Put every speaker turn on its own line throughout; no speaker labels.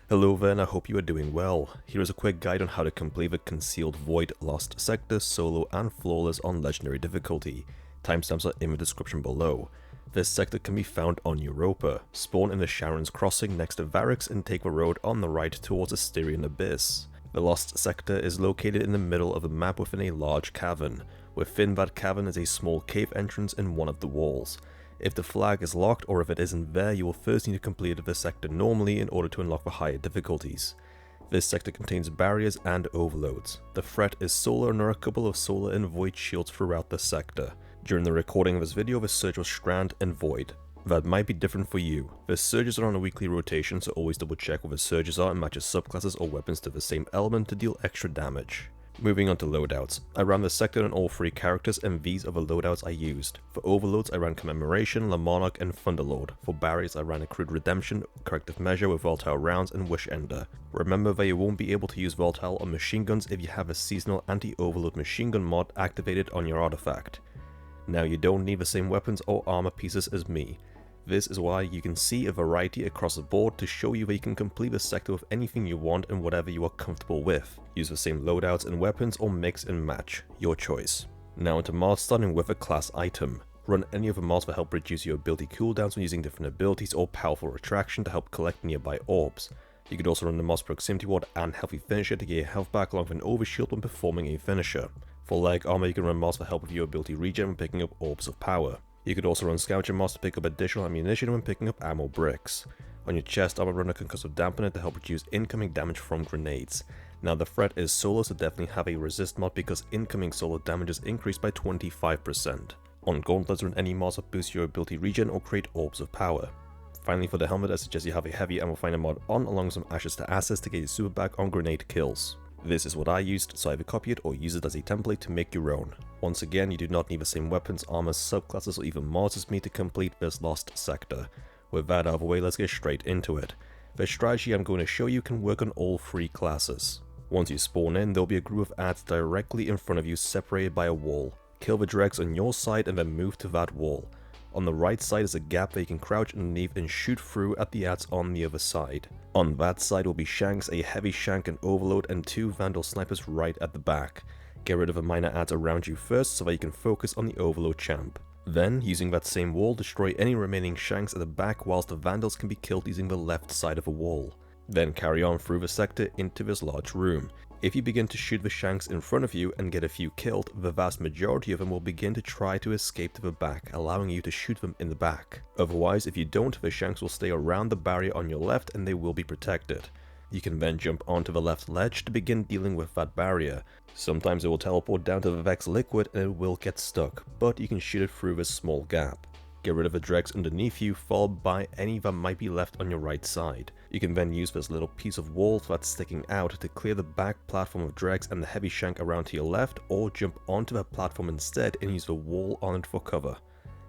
Hello there, and I hope you are doing well. Here is a quick guide on how to complete the Concealed Void Lost Sector solo and flawless on legendary difficulty. Timestamps are in the description below. This sector can be found on Europa. Spawn in the Sharon's Crossing next to Varix and take the road on the right towards the Styrian Abyss. The Lost Sector is located in the middle of the map within a large cavern. Within that cavern is a small cave entrance in one of the walls. If the flag is locked or if it isn't there, you will first need to complete the sector normally in order to unlock the higher difficulties. This sector contains barriers and overloads. The threat is solar and there are a couple of solar and void shields throughout the sector. During the recording of this video, the surge was strand and void. That might be different for you. The surges are on a weekly rotation, so always double check what the surges are and match your subclasses or weapons to the same element to deal extra damage. Moving on to loadouts. I ran the sector on all 3 characters and these are the loadouts I used. For overloads I ran Commemoration, La Monarch and Thunderlord. For barriers I ran Accrued Redemption, Corrective Measure with Volatile Rounds and Wish Ender. Remember that you won't be able to use Volatile on machine guns if you have a seasonal anti-overload machine gun mod activated on your artifact. Now you don't need the same weapons or armor pieces as me. This is why you can see a variety across the board to show you that you can complete the sector with anything you want and whatever you are comfortable with. Use the same loadouts and weapons or mix and match, your choice. Now into mods, starting with a class item. Run any of the mods to help reduce your ability cooldowns when using different abilities or powerful retraction to help collect nearby orbs. You could also run the mods Proximity Ward and Healthy Finisher to get your health back along with an overshield when performing a finisher. For leg armor you can run mods for help with your ability regen when picking up orbs of power. You could also run Scavenger mods to pick up additional ammunition when picking up ammo bricks. On your chest armor, run a Concussive Dampener to help reduce incoming damage from grenades. Now the threat is solar, so definitely have a resist mod because incoming solar damage is increased by 25%. On gauntlets, run any mods that boost your ability regen or create orbs of power. Finally for the helmet, I suggest you have a heavy ammo finder mod on along with some Ashes to Assets to get your super back on grenade kills. This is what I used, so either copy it or use it as a template to make your own. Once again, you do not need the same weapons, armor, subclasses or even mods as me to complete this lost sector. With that out of the way, let's get straight into it. The strategy I'm going to show you can work on all 3 classes. Once you spawn in, there will be a group of adds directly in front of you separated by a wall. Kill the dregs on your side and then move to that wall. On the right side is a gap that you can crouch underneath and shoot through at the adds on the other side. On that side will be Shanks, a heavy shank and overload, and 2 Vandal snipers right at the back. Get rid of the minor adds around you first so that you can focus on the overload champ. Then, using that same wall, destroy any remaining Shanks at the back whilst the Vandals can be killed using the left side of the wall. Then carry on through the sector into this large room. If you begin to shoot the Shanks in front of you and get a few killed, the vast majority of them will begin to try to escape to the back, allowing you to shoot them in the back. Otherwise, if you don't, the Shanks will stay around the barrier on your left and they will be protected. You can then jump onto the left ledge to begin dealing with that barrier. Sometimes it will teleport down to the Vex liquid and it will get stuck, but you can shoot it through this small gap. Get rid of the dregs underneath you, followed by any that might be left on your right side. You can then use this little piece of wall that's sticking out to clear the back platform of dregs and the heavy shank around to your left, or jump onto that platform instead and use the wall on it for cover.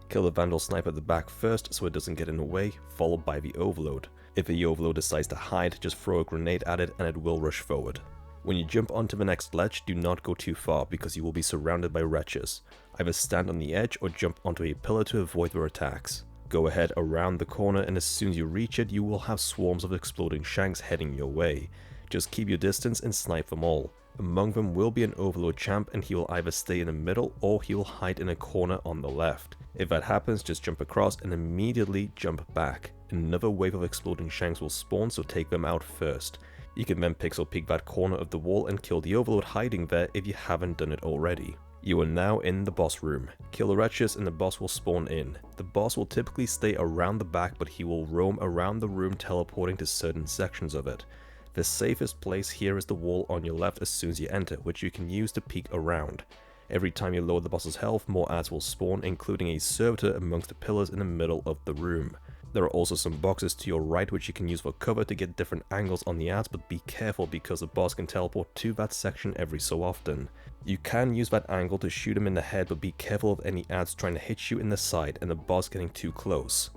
Kill the Vandal sniper at the back first so it doesn't get in the way, followed by the overload. If the overload decides to hide, just throw a grenade at it and it will rush forward. When you jump onto the next ledge, do not go too far because you will be surrounded by wretches. Either stand on the edge or jump onto a pillar to avoid their attacks. Go ahead around the corner and as soon as you reach it, you will have swarms of exploding Shanks heading your way. Just keep your distance and snipe them all. Among them will be an overload champ and he will either stay in the middle or he will hide in a corner on the left. If that happens, just jump across and immediately jump back. Another wave of exploding Shanks will spawn, so take them out first. You can then pixel peek that corner of the wall and kill the overload hiding there if you haven't done it already. You are now in the boss room. Kill the wretches and the boss will spawn in. The boss will typically stay around the back, but he will roam around the room teleporting to certain sections of it. The safest place here is the wall on your left as soon as you enter, which you can use to peek around. Every time you lower the boss's health, more adds will spawn, including a servitor amongst the pillars in the middle of the room. There are also some boxes to your right which you can use for cover to get different angles on the adds, but be careful because the boss can teleport to that section every so often. You can use that angle to shoot him in the head, but be careful of any adds trying to hit you in the side and the boss getting too close.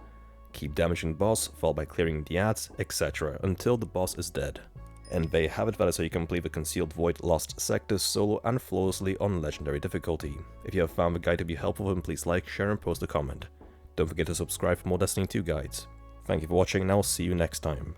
Keep damaging the boss, followed by clearing the adds, etc. until the boss is dead. And there you have it, that is how you complete the Concealed Void Lost Sector solo and flawlessly on legendary difficulty. If you have found the guide to be helpful, then please like, share and post a comment. Don't forget to subscribe for more Destiny 2 guides. Thank you for watching and I will see you next time.